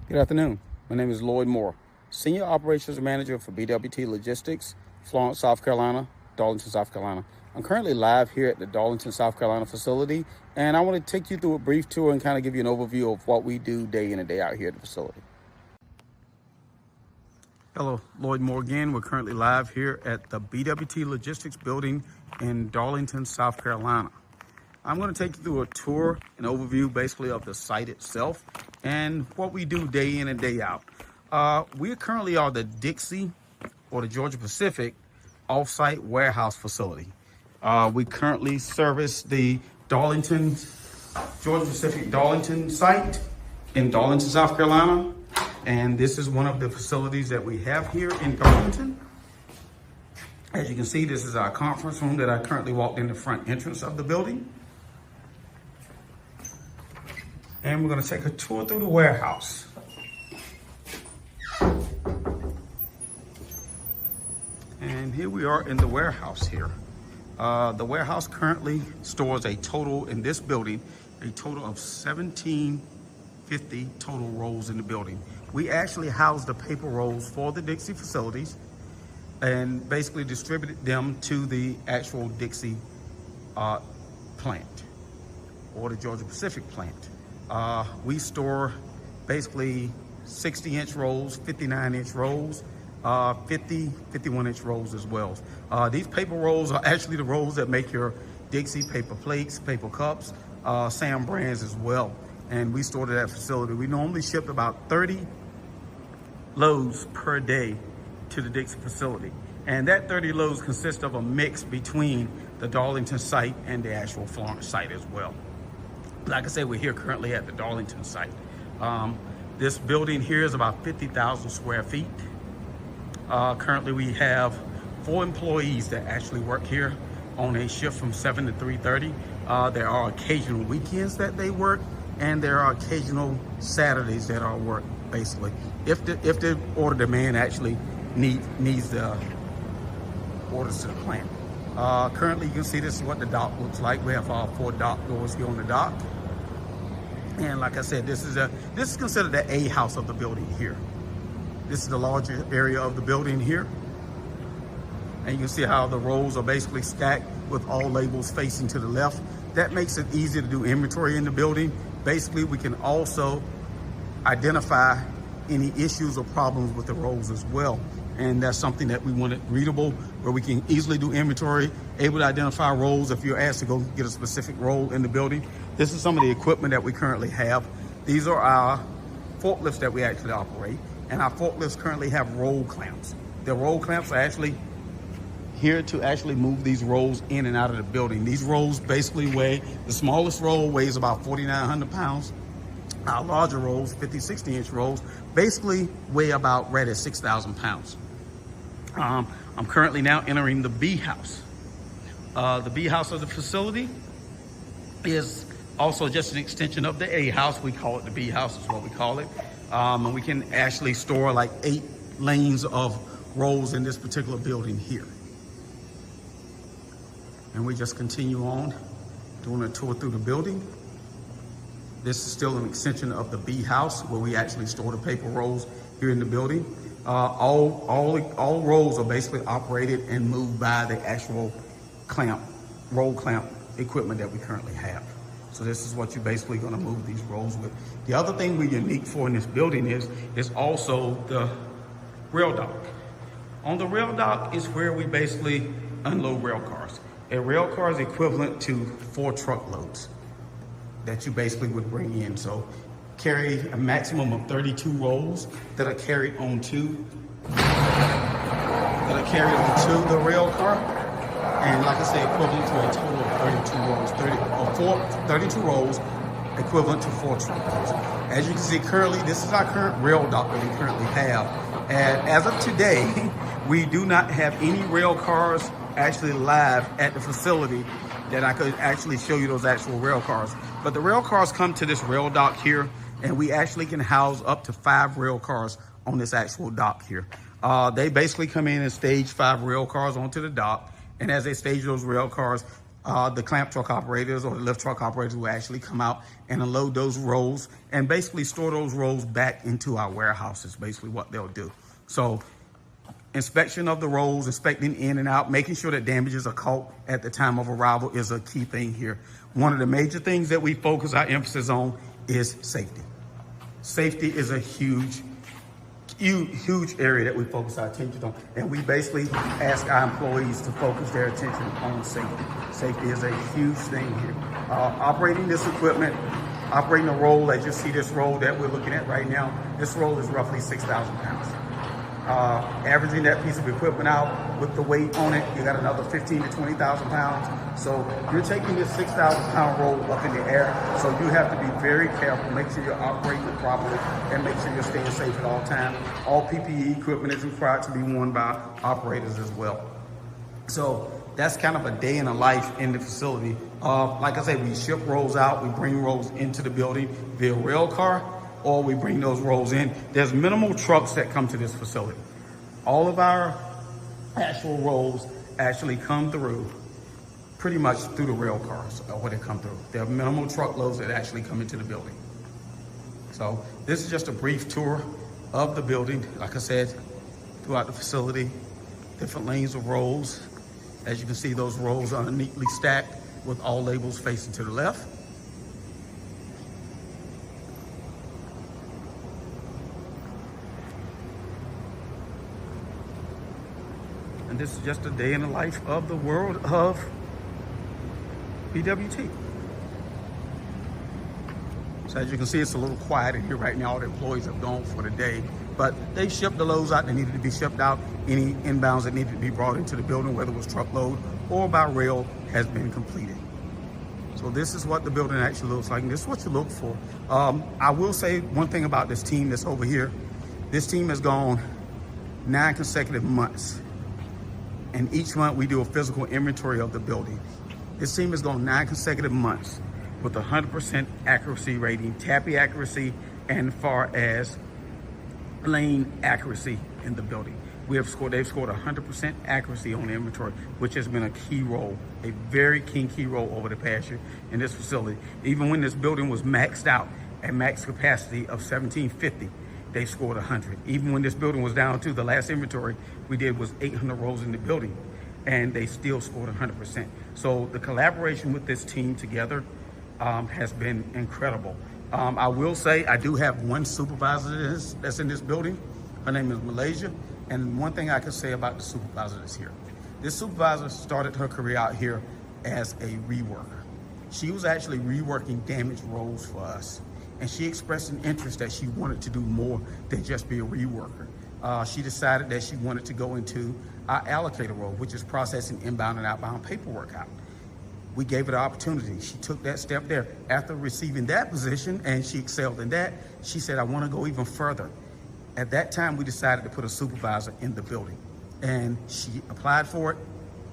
Good afternoon. My name is Lloyd Moore, Senior Operations Manager for BWT Logistics, Florence, South Carolina, Darlington, South Carolina. I'm currently live here at the Darlington, South Carolina facility, and I want to take you through a brief tour and kind of give you an overview of what we do day in and day out here at the facility. Hello, Lloyd Moore again. We're currently live here at the BWT Logistics building in Darlington, South Carolina. I'm going to take you through a tour, an overview basically of the site itself and what we do day in and day out. We currently are the Dixie or the Georgia Pacific off-site warehouse facility. We currently service the Darlington, Georgia Pacific Darlington site in Darlington, South Carolina. And this is one of the facilities that we have here in Darlington. As you can see, this is our conference room that I currently walked in the front entrance of the building. And we're going to take a tour through the warehouse. And here we are in the warehouse here. The warehouse currently stores a total in this building, a total of 1,750 total rolls in the building. We actually house the paper rolls for the Dixie facilities and basically distributed them to the actual Dixie plant or the Georgia Pacific plant. We store basically 60-inch rolls, 59-inch rolls, 50, 51-inch rolls as well. These paper rolls are actually the rolls that make your Dixie paper plates, paper cups, Sam brands as well. And we store to that facility. We normally ship about 30 loads per day to the Dixie facility. And that 30 loads consists of a mix between the Darlington site and the actual Florence site as well. Like I said, we're here currently at the Darlington site. This building here is about 50,000 square feet. Currently, we have 4 employees that actually work here on a shift from 7 to 3:30. There are occasional weekends that they work, and there are occasional Saturdays that are work, basically, if the order demand actually needs the orders to the plant. Currently, you can see this is what the dock looks like. We have 4 dock doors here on the dock. And like I said, this is considered the A house of the building here. This is the larger area of the building here. And you can see how the rows are basically stacked with all labels facing to the left. That makes it easy to do inventory in the building. Basically, we can also identify any issues or problems with the rows as well. And that's something that we wanted readable, where we can easily do inventory, able to identify roles if you're asked to go get a specific role in the building. This is some of the equipment that we currently have. These are our forklifts that we actually operate. And our forklifts currently have roll clamps. The roll clamps are actually here to actually move these rolls in and out of the building. These rolls basically weigh, the smallest roll weighs about 4,900 pounds. Our larger rolls, 50, 60-inch rolls, basically weigh about right at 6,000 pounds. I'm currently now entering the B house. The B house of the facility is also just an extension of the A house. We call it the B house, is what we call it. And we can actually store like 8 lanes of rolls in this particular building here. And we just continue on doing a tour through the building. This is still an extension of the B house where we actually store the paper rolls here in the building. All rolls are basically operated and moved by the actual roll clamp equipment that we currently have. So this is what you're basically going to move these rolls with. The other thing we're unique for in this building is also the rail dock. On the rail dock is where we basically unload rail cars. A rail car is equivalent to 4 truckloads that you basically would bring in. So carry a maximum of 32 rolls that are carried onto the rail car. And like I say, equivalent to a total of 32 rolls, equivalent to 4 truckloads. As you can see currently, this is our current rail dock that we currently have. And as of today, we do not have any rail cars actually live at the facility that I could actually show you those actual rail cars. But the rail cars come to this rail dock here, and we actually can house up to 5 rail cars on this actual dock here. They basically come in and stage 5 rail cars onto the dock. And as they stage those rail cars, The clamp truck operators or the lift truck operators will actually come out and unload those rolls and basically store those rolls back into our warehouses, basically what they'll do. So inspection of the rolls, inspecting in and out, making sure that damages are caught at the time of arrival is a key thing here. One of the major things that we focus our emphasis on is safety. Safety is a huge area that we focus our attention on. And we basically ask our employees to focus their attention on safety. Safety is a huge thing here. Operating this equipment, operating a roll, as you see this roll that we're looking at right now, this roll is roughly 6,000 pounds. Averaging that piece of equipment out with the weight on it, you got another 15 to 20,000 pounds. So you're taking this 6,000 pound roll up in the air. So you have to be very careful, make sure you're operating it properly and make sure you're staying safe at all times. All PPE equipment is required to be worn by operators as well. So that's kind of a day in the life in the facility. Like I said, we ship rolls out, we bring rolls into the building via rail car, or we bring those rolls in. There's minimal trucks that come to this facility. All of our actual rolls actually come through pretty much through the rail cars when they come through. There are minimal truckloads that actually come into the building. So this is just a brief tour of the building. Like I said, throughout the facility, different lanes of rolls. As you can see, those rolls are neatly stacked with all labels facing to the left. And this is just a day in the life of the world of BWT. So as you can see, it's a little quiet in here right now. All the employees have gone for the day, but they shipped the loads out that needed to be shipped out. Any inbounds that needed to be brought into the building, whether it was truckload or by rail, has been completed. So this is what the building actually looks like, and this is what you look for. I will say one thing about this team that's over here. This team has gone 9 consecutive months. And each month we do a physical inventory of the building. This team has gone 9 consecutive months with 100% accuracy rating, tappy accuracy, and as far as lane accuracy in the building. They've scored 100% accuracy on the inventory, which has been a key role, a very key role over the past year in this facility. Even when this building was maxed out at max capacity of 1750, they scored 100. Even when this building was down to the last inventory we did was 800 rolls in the building, and they still scored 100%. So the collaboration with this team together has been incredible. I will say I do have one supervisor that's in this building. Her name is Malaysia. And one thing I can say about the supervisor that's here. This supervisor started her career out here as a reworker. She was actually reworking damaged rolls for us. And she expressed an interest that she wanted to do more than just be a reworker. She decided that she wanted to go into our allocator role, which is processing inbound and outbound paperwork out. We gave her the opportunity. She took that step there. After receiving that position, and she excelled in that, she said, I want to go even further. At that time, we decided to put a supervisor in the building. And she applied for it,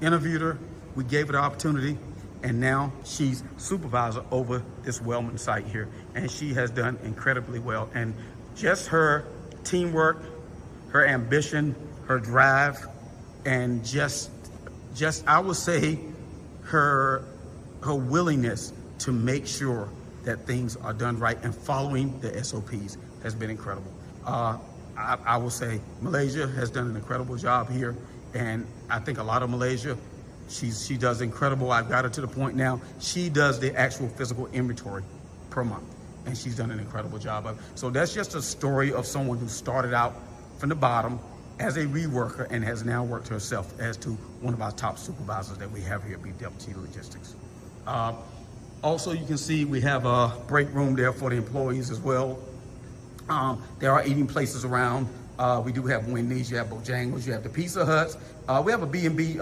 interviewed her, we gave her the opportunity, and now she's supervisor over this Wellman site here. And she has done incredibly well. And just her teamwork, her ambition, her drive, and just I would say her willingness to make sure that things are done right and following the SOPs has been incredible. I will say Malaysia has done an incredible job here, and I think a lot of Malaysia, she does incredible. I've got her to the point now, she does the actual physical inventory per month, and she's done an incredible job of it. So that's just a story of someone who started out from the bottom as a reworker and has now worked herself as to one of our top supervisors that we have here at BWT Logistics. Also, you can see we have a break room there for the employees as well. There are eating places around. We do have Wendy's, you have Bojangles, you have the Pizza Huts. We have a B&B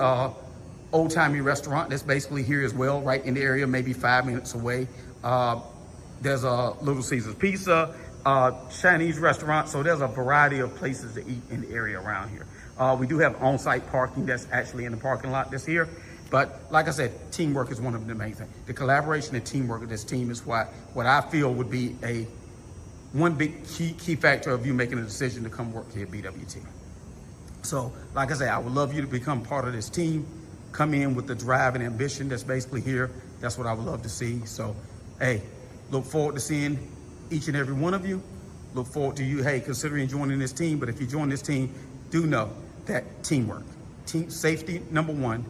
old-timey restaurant that's basically here as well, right in the area, maybe 5 minutes away. There's a Little Caesars Pizza, Chinese restaurant, so there's a variety of places to eat in the area around here. We do have on-site parking that's actually in the parking lot that's here. But like I said, teamwork is one of the main things. The collaboration and teamwork of this team is what I feel would be one big key factor of you making a decision to come work here at BWT. So like I said, I would love you to become part of this team. come in with the drive and ambition that's basically here. That's what I would love to see. So, hey, look forward to seeing each and every one of you. Look forward to you, hey, considering joining this team. But if you join this team, do know that teamwork, team safety, number one,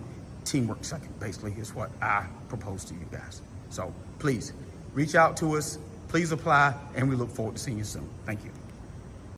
teamwork second, basically, is what I propose to you guys. So please reach out to us, please apply, and we look forward to seeing you soon. Thank you.